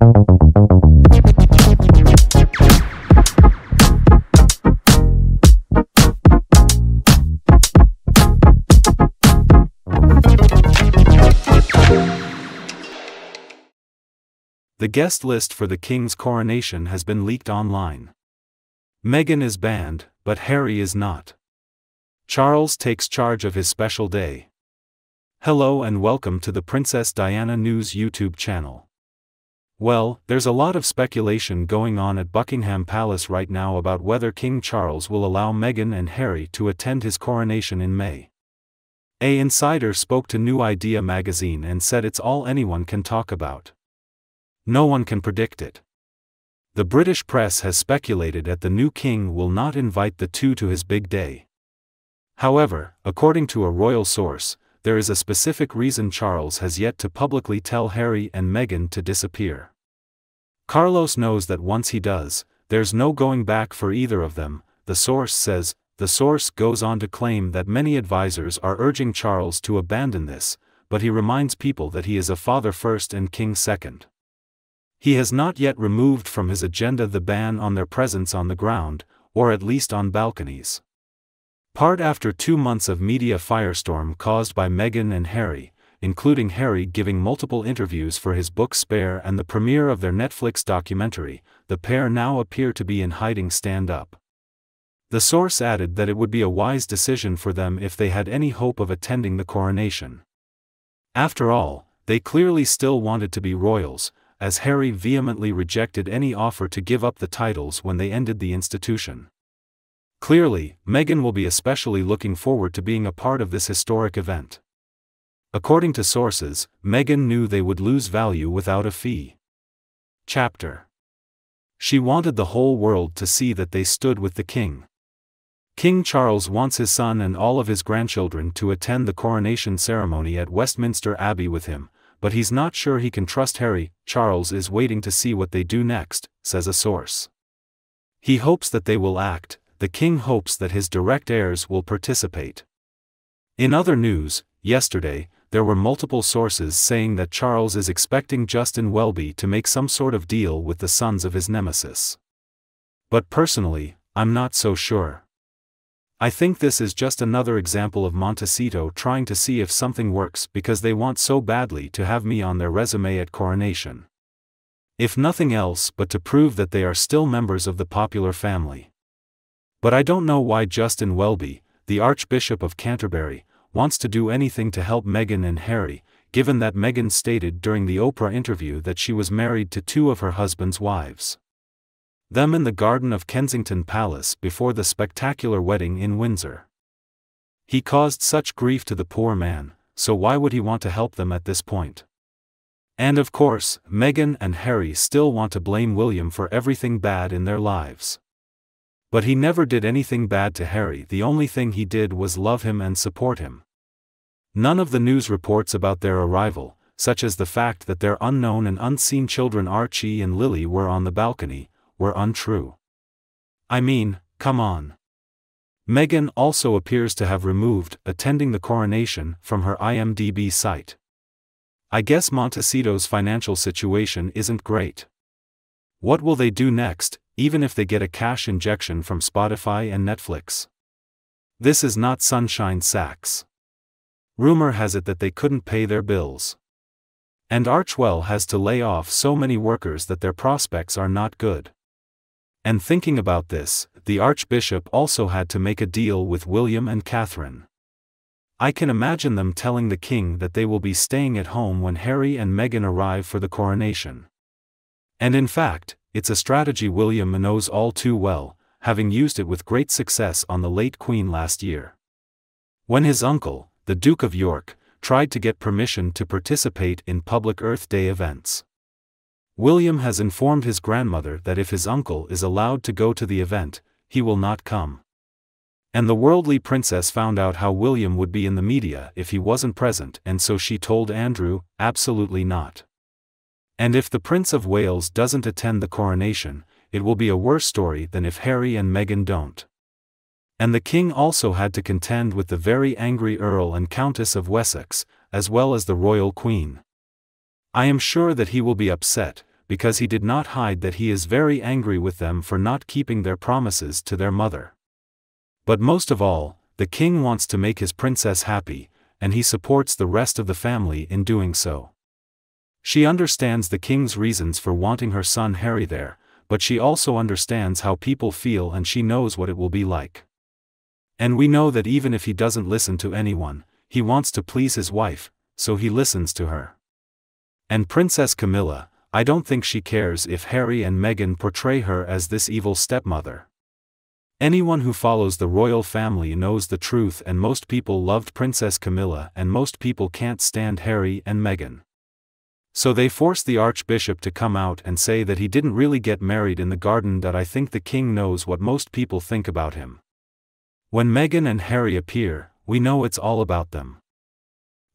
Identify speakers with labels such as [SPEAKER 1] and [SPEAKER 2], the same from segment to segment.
[SPEAKER 1] The guest list for the King's coronation has been leaked online. Meghan is banned, but Harry is not. Charles takes charge of his special day. Hello and welcome to the Princess Diana News YouTube channel. Well, there's a lot of speculation going on at Buckingham Palace right now about whether King Charles will allow Meghan and Harry to attend his coronation in May. An insider spoke to New Idea magazine and said it's all anyone can talk about. No one can predict it. The British press has speculated that the new king will not invite the two to his big day. However, according to a royal source, there is a specific reason Charles has yet to publicly tell Harry and Meghan to disappear. Carlos knows that once he does, there's no going back for either of them, the source says. The source goes on to claim that many advisors are urging Charles to abandon this, but he reminds people that he is a father first and king second. He has not yet removed from his agenda the ban on their presence on the ground, or at least on balconies. Part after 2 months of media firestorm caused by Meghan and Harry, including Harry giving multiple interviews for his book Spare and the premiere of their Netflix documentary, the pair now appear to be in hiding stand-up. The source added that it would be a wise decision for them if they had any hope of attending the coronation. After all, they clearly still wanted to be royals, as Harry vehemently rejected any offer to give up the titles when they ended the institution. Clearly, Meghan will be especially looking forward to being a part of this historic event. According to sources, Meghan knew they would lose value without a fee. Chapter. She wanted the whole world to see that they stood with the king. King Charles wants his son and all of his grandchildren to attend the coronation ceremony at Westminster Abbey with him, but he's not sure he can trust Harry. Charles is waiting to see what they do next, says a source. He hopes that they will act. The king hopes that his direct heirs will participate. In other news, yesterday, there were multiple sources saying that Charles is expecting Justin Welby to make some sort of deal with the sons of his nemesis. But personally, I'm not so sure. I think this is just another example of Montecito trying to see if something works because they want so badly to have me on their resume at coronation. If nothing else but to prove that they are still members of the popular family. But I don't know why Justin Welby, the Archbishop of Canterbury, wants to do anything to help Meghan and Harry, given that Meghan stated during the Oprah interview that she was married to 2 of her husband's wives. Them in the garden of Kensington Palace before the spectacular wedding in Windsor. He caused such grief to the poor man, so why would he want to help them at this point? And of course, Meghan and Harry still want to blame William for everything bad in their lives. But he never did anything bad to Harry. The only thing he did was love him and support him. None of the news reports about their arrival, such as the fact that their unknown and unseen children Archie and Lily were on the balcony, were untrue. I mean, come on. Meghan also appears to have removed attending the coronation from her IMDb site. I guess Montecito's financial situation isn't great. What will they do next, even if they get a cash injection from Spotify and Netflix? This is not Sunshine Sacks. Rumor has it that they couldn't pay their bills. And Archwell has to lay off so many workers that their prospects are not good. And thinking about this, the Archbishop also had to make a deal with William and Catherine. I can imagine them telling the king that they will be staying at home when Harry and Meghan arrive for the coronation. And in fact, it's a strategy William knows all too well, having used it with great success on the late Queen last year. When his uncle, the Duke of York, tried to get permission to participate in public Earth Day events. William has informed his grandmother that if his uncle is allowed to go to the event, he will not come. And the worldly princess found out how William would be in the media if he wasn't present, and so she told Andrew, absolutely not. And if the Prince of Wales doesn't attend the coronation, it will be a worse story than if Harry and Meghan don't. And the king also had to contend with the very angry Earl and Countess of Wessex, as well as the royal queen. I am sure that he will be upset, because he did not hide that he is very angry with them for not keeping their promises to their mother. But most of all, the king wants to make his princess happy, and he supports the rest of the family in doing so. She understands the king's reasons for wanting her son Harry there, but she also understands how people feel and she knows what it will be like. And we know that even if he doesn't listen to anyone, he wants to please his wife, so he listens to her. And Princess Camilla, I don't think she cares if Harry and Meghan portray her as this evil stepmother. Anyone who follows the royal family knows the truth, and most people loved Princess Camilla and most people can't stand Harry and Meghan. So they forced the Archbishop to come out and say that he didn't really get married in the garden. That I think the king knows what most people think about him. When Meghan and Harry appear, we know it's all about them.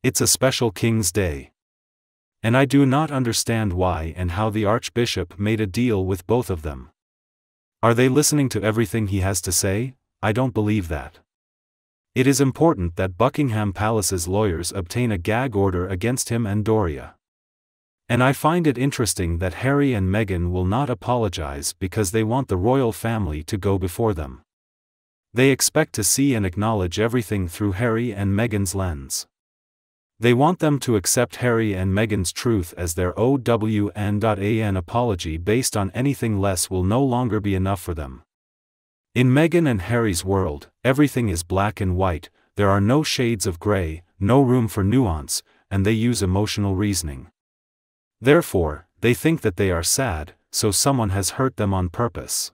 [SPEAKER 1] It's a special King's Day. And I do not understand why and how the Archbishop made a deal with both of them. Are they listening to everything he has to say? I don't believe that. It is important that Buckingham Palace's lawyers obtain a gag order against him and Doria. And I find it interesting that Harry and Meghan will not apologize because they want the royal family to go before them. They expect to see and acknowledge everything through Harry and Meghan's lens. They want them to accept Harry and Meghan's truth as their OWN.AN apology. Based on anything less will no longer be enough for them. In Meghan and Harry's world, everything is black and white, there are no shades of gray, no room for nuance, and they use emotional reasoning. Therefore, they think that they are sad, so someone has hurt them on purpose.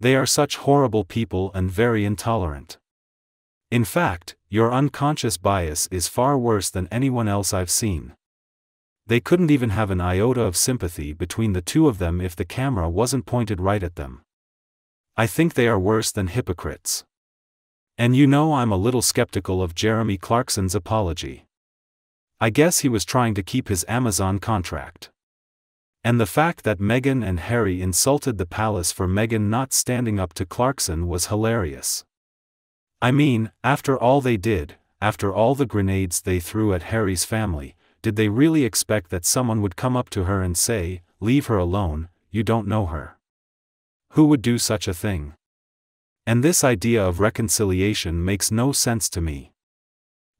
[SPEAKER 1] They are such horrible people and very intolerant. In fact, your unconscious bias is far worse than anyone else I've seen. They couldn't even have an iota of sympathy between the two of them if the camera wasn't pointed right at them. I think they are worse than hypocrites. And you know, I'm a little skeptical of Jeremy Clarkson's apology. I guess he was trying to keep his Amazon contract. And the fact that Meghan and Harry insulted the palace for Meghan not standing up to Clarkson was hilarious. I mean, after all they did, after all the grenades they threw at Harry's family, did they really expect that someone would come up to her and say, "Leave her alone, you don't know her"? Who would do such a thing? And this idea of reconciliation makes no sense to me.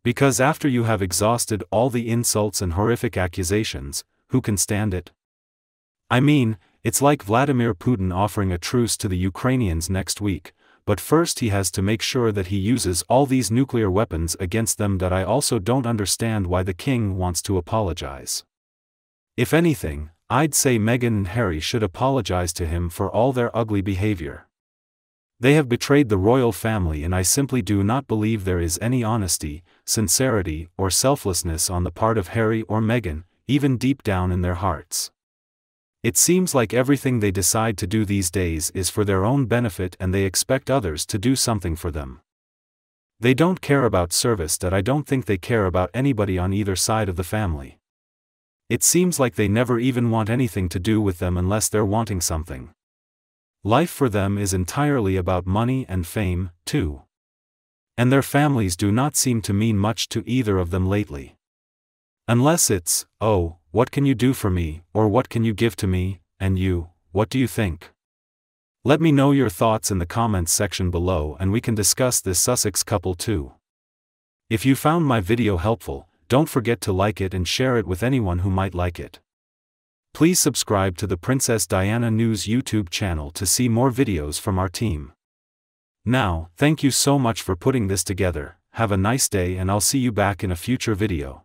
[SPEAKER 1] Because after you have exhausted all the insults and horrific accusations, who can stand it? I mean, it's like Vladimir Putin offering a truce to the Ukrainians next week, but first he has to make sure that he uses all these nuclear weapons against them. That I also don't understand why the king wants to apologize. If anything, I'd say Meghan and Harry should apologize to him for all their ugly behavior. They have betrayed the royal family, and I simply do not believe there is any honesty, sincerity, or selflessness on the part of Harry or Meghan, even deep down in their hearts. It seems like everything they decide to do these days is for their own benefit, and they expect others to do something for them. They don't care about service. That I don't think they care about anybody on either side of the family. It seems like they never even want anything to do with them unless they're wanting something. Life for them is entirely about money and fame, too. And their families do not seem to mean much to either of them lately. Unless it's, "Oh, what can you do for me," or "What can you give to me, and you, what do you think?" Let me know your thoughts in the comments section below, and we can discuss this Sussex couple too. If you found my video helpful, don't forget to like it and share it with anyone who might like it. Please subscribe to the Princess Diana News YouTube channel to see more videos from our team. Now, thank you so much for putting this together. Have a nice day, and I'll see you back in a future video.